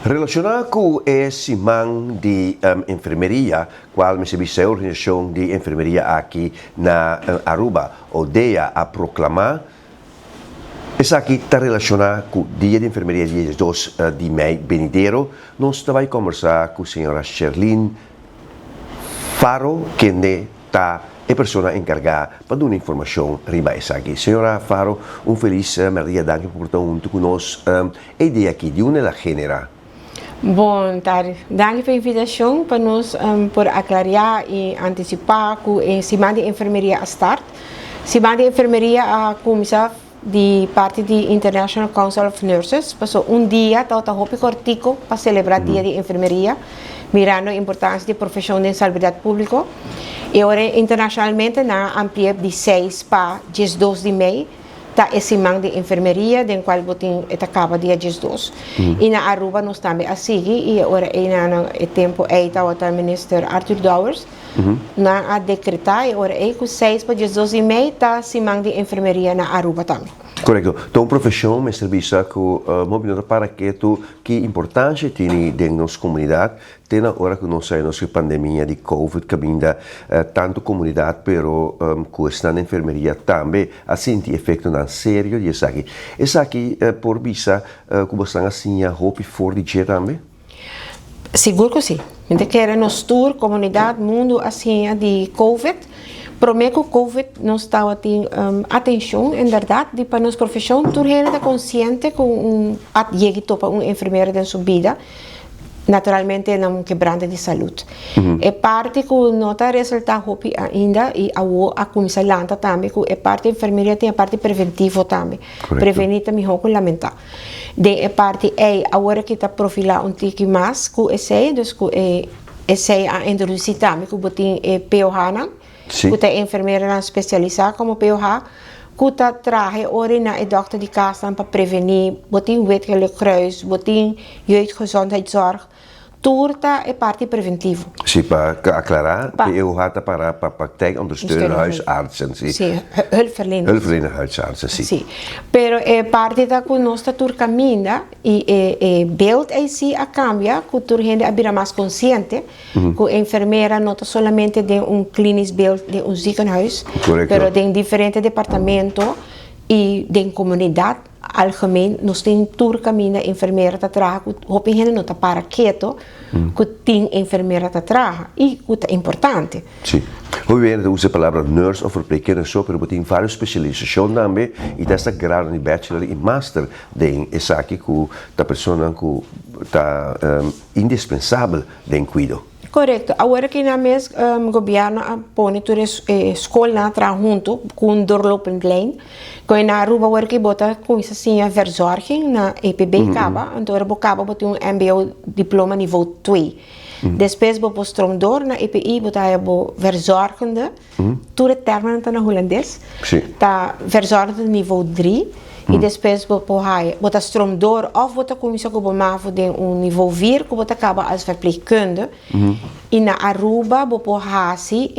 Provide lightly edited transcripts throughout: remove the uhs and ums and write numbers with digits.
Relacionado com esse man de enfermeria, qual me serviço a organização de enfermeria aqui na Aruba, odeia a proclamar, essa aqui está relacionada com o dia de enfermeria dia 2 de maio venidero. Nós vamos conversar com a senhora Sherlyn Faro, que está a pessoa encarregada para dar informação riba essa aqui. Senhora Faro, feliz dia, danke por estar junto conosco. A ideia aqui de uma gênera. Boa tarde. Danke pela invitação para nós por aclarar e antecipar que a semana de enfermeria a start. Semana de enfermeria a começar de parte da International Council of Nurses. Passou dia, está hopi cortico para celebrar o dia de enfermeria, mirando a importância da profissão de saúde pública. E agora, internacionalmente, na amplia de 6 para 12 de maio, está esse semana de enfermeria, den qual botin acaba dia 12. E na Aruba nós também a seguir, e agora no tempo está o ministro Arthur Dowers, na a decretar, e agora com 6 para 12 de maio, está semana de enfermeria na Aruba também. Correto. Então, profissão, me serviço com movimento para que importância tem dentro da nossa comunidade, tem agora que nós saímos da pandemia de Covid, que ainda tanto comunidade, pero com esta enfermeria também, assim, tem efeito não sério de essa aqui. Essa aqui, por vista, como estão assim, a hope for de também? Seguro que sim. Gente quer nos tour, comunidade, mundo, assim, de Covid. Prometo que o Covid não está a ter atenção, em verdade, de para nossa profissão, toda gente está consciente que chega para uma enfermeira de sua vida, naturalmente é um quebrante de saúde. É parte que não está resultado ainda, e a começar a também, que é parte da enfermeria, tem a parte preventiva também. Prevenir também é lamentar. É parte, agora que está profilar tique mais, que esse a introduzir também, que botem POH, que é enfermeira especializada como POH, que traje ora na dokter de casa para prevenir, botin wetgele kruis, botin jeugdgezondheidszorg. Turta é parte preventiva. Sim, para aclarar, POH está para praktijk ondersteunen huisartsen. Sim, hulpverleners. Hulpverleners huisartsen, sim. Sim, pero é parte da que nós tur caminha e beeld aí sim a cambia, que tur gente abira mais consciente, que a enfermeira não está somente de clínico beeld de ziekenhuis, pero de diferentes departamentos e de comunidade. Algemeen, nós temos tur caminho enfermeira tá traga, hope gente não tá para quieto, que tem enfermeira tá traga e que é importante. Sim. Hoe weer usa a palavra nurse ou verpleegkundige só, pero tem vários especializações também e dessa grau de bachelor e master de essa aqui que a pessoa que está indispensável de cuidado. Correto. Agora que na mes governo põe toda escola tra junto com doorlopend lijn, que na Aruba agora que bota com isso assim a verzorging na EPB caba, então agora caba bota MBO diploma nível 2. Depois bo postromdor na EPI bota a bo verzorgende, tudo terminante na holandês. Tá verzorgende nível 3. E depois bota stromdor of bota comissão que bomava de nível 4 que bota acaba als verpleegkunde. E na Aruba bota hasi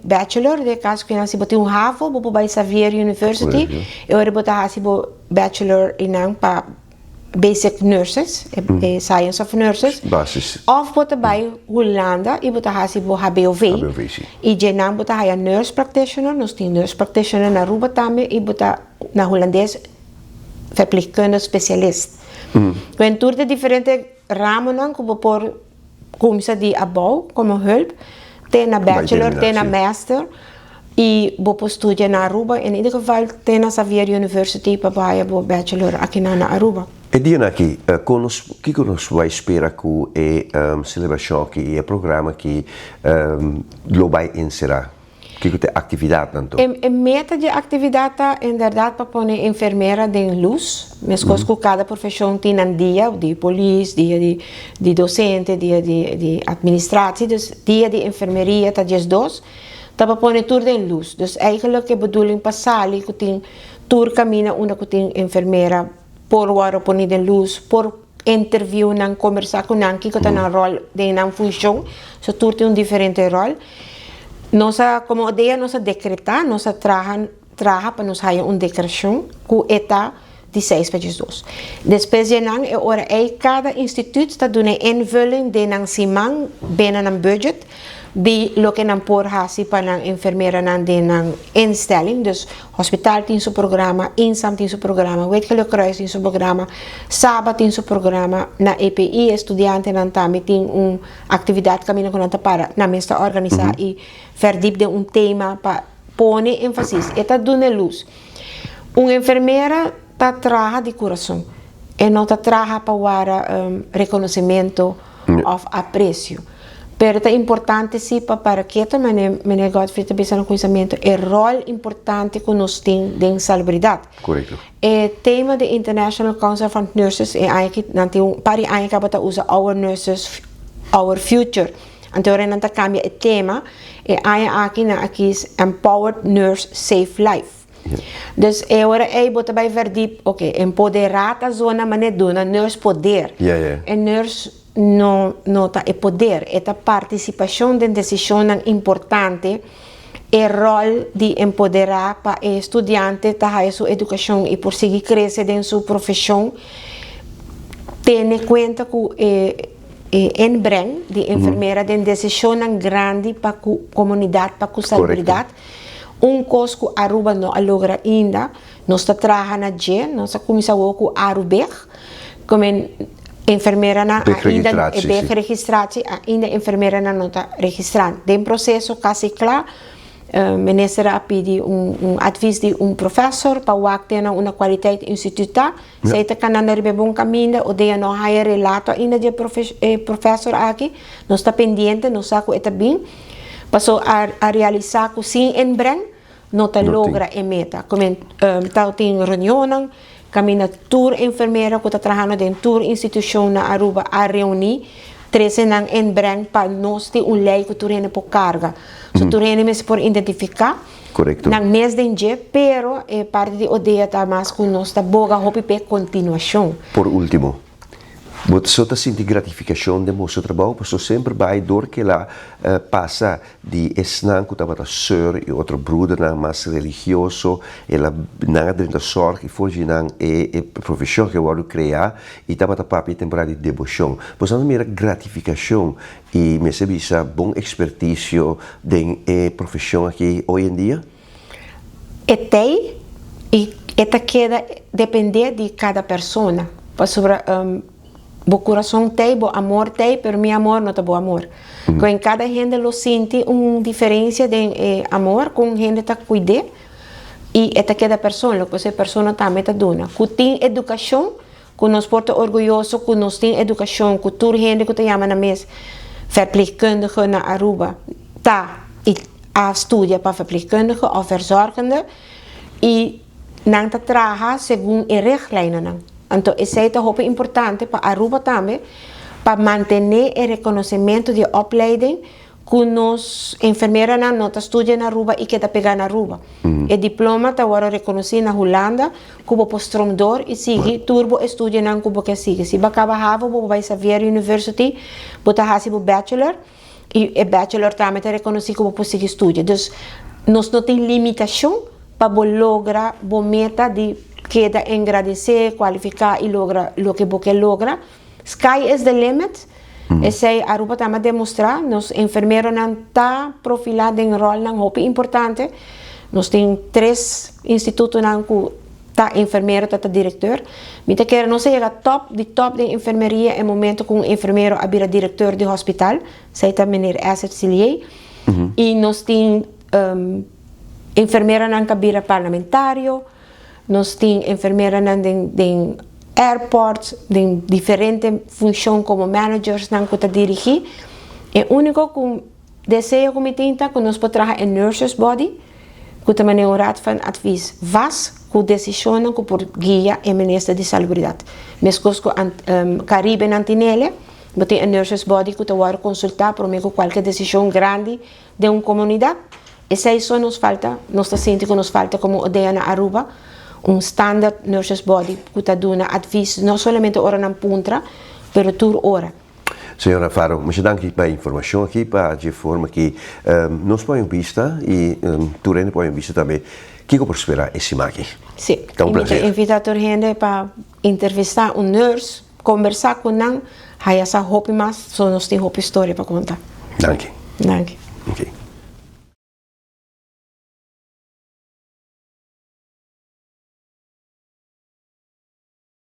bachelor de caso que nasi bota HAVO bota by Xavier University e ora bota hasi bachelor in pa basic nurses science of nurses. Basis. Of bota by Holanda e bota hasi bo HBOV. E jenang bota haya nurse practitioner, nós tem nurse practitioner na Aruba também e bota na holandês verpleegkundige specialist. Wenn toer de diferente ramen como por comisa de abou como hulp, tem na bachelor, tem na master e vou estudar na Aruba. In ieder geval tem na Xavier University para o bachelor aqui na Aruba. E dia aqui, que nos vai esperar com a celebração aqui, o programa que lo vai encerrar? Que tem atividade tanto? A meta de atividade é, em verdade, para pôr enfermeira de luz, mas que cada profissão tem um dia, de polícia, dia de docente, dia de administratie, dus dia de enfermeria, tá dias 2, tá para pôr tudo de luz. Dus eigenlijk é bedoeling para sair que tem tour caminha onde que tem enfermeira por hora pôr de luz, por interview, não conversar com não que tá na rol de não função, so tour tem diferente rol. Nossa, como ideia, nossa decretar, nossa traja para nos haja decreção que está 16/2. Depois de nang ora cada instituut está dando invulling de nang simang binnen een budget die lo que nan por hasi pa nang enfermera nan de nang instelling, dus hospitaal tin su programa, insam tin su programa, Wetgele Kruis tin su programa, Sabat tin su programa, na EPI estudiante nan tami tin actividad camino con nanta para na mesta organizar e verdiep de tema pa pone énfasis, eta dune luz. Enfermera ta traja de coração e não ta traja para reconhecimento of aprecio. Pero é importante sim para que também meneer Godfrey também no conhecimento é rol importante que nós temos de salubridade. Correto. O tema da International Council of Nurses é aí nanti pari aí que bota usa our nurses, our future. Então ora nanta cambia o tema é aí aqui na aqui empowered nurse safe life. Yeah. Dus agora aí bota vai verdiep, ok, empoderar a zona manedona nurse poder. E nurse não tá é poder, é a participação de decisão importante, é rol de empoderar para o estudante tá a sua educação e por seguir crescer em sua profissão, ter conta que inbreng de enfermeira de decisão grande para a comunidade, para a salubridade. Coisa que Aruba não logra ainda, nós está trabalhando na G, nós está começando com Arubeg, como enfermeira na ainda é bem registrada, ainda enfermeira na não está registrada. Tem processo quase claro, ministra a pedir adviso de professor para ter uma qualidade instituta, se está canando de bom caminho, ou de não há relato ainda de professor aqui, nós está pendente, nós saco está bem, passou a realizar com sim em breve, não está logra a meta, como tal tem reunião caminha tour enfermeira que está trabalhando dentro tour instituição na Aruba a reunir 13 nang em breve para nós ter lei que tu rene por carga. So tu rene mesmo por identificar. Correto. Nang mês de dia, pero parte de odeia tá mais com nós tá boga hopi pe continuação. Por último, você está sentindo gratificação de nosso trabalho, porque sempre vai dor que lá passa de esnan que estava sœur e outro brother não mais religioso, ela não dentro sorte e foi não é profissão que eu vou criar e estava a papi temporada de devoção. Você não mira gratificação e me sabe essa bom expertise de profissão aqui hoje em dia? E esta queda depender de cada pessoa. Sobre bo coração tem, bo amor tem, pero mi amor não tá bo amor. Com cada gente lo sente diferença de amor, com gente tá cuide e esta cada pessoa, que essa pessoa também tá dona. Que tem educação, que nos porta orgulhoso, que nos tem educação, que toda gente que te chama na mesa verpleegkundige na Aruba, tá e a estudia para verpleegkundige ou verzorgende e não tá trabalha segundo a regra. Então, isso é muito importante para Aruba também, para manter o reconhecimento de opleiding que nós enfermeiras não estudam na Aruba e que está pegando na Aruba. O diploma está agora reconhecido na Holanda como postromdor e sigue turbo estudia na como que sigue. Se você acaba vai Xavier University, você faz o bachelor e o bachelor também está reconhecido como possível estudo. Então, nós não temos limitação para lograr a meta de queda agradecer, qualificar e logra o que você logra. Sky is the limit. Esse Aruba também demonstrar, nós enfermeiros não tá profilado em rol não hopi importante. Nós tem 3 institutos não que tá enfermeiro, tá diretor. Mita quer não chega top de enfermeria é momento com enfermeiro a vira diretor de hospital, sei tá meneer Asset Sillier. E nós tem enfermeira não que vira parlamentário. Nós temos enfermeiras em airports, em diferentes funções como managers que estão dirigir. O único que desejo que me tem que nós podemos trabalhar em nurses body, que também é um rato de advies vas, que decisão que por guia e ministro de salubridade. Mesmo que Caribe Antinele, eu tenho um nurses body que eu vou consultar para mim qualquer decisão grande de uma comunidade. Essa é só nos falta, nós sentimos que nos falta como odeia na Aruba, standard nurses body que está dando advies, não somente hora na puntra, pero toda hora. Senhora Faro, mas danke pela informação aqui, para de forma que nós podemos vista e tu podemos vista também Kiko Prospera e Simaki. Sim. Então, um prazer. Invitar a gente para entrevistar um nurse, conversar com ele, aí essa roupa mais, só nós temos roupa história para contar. Danke. Danke. Okay.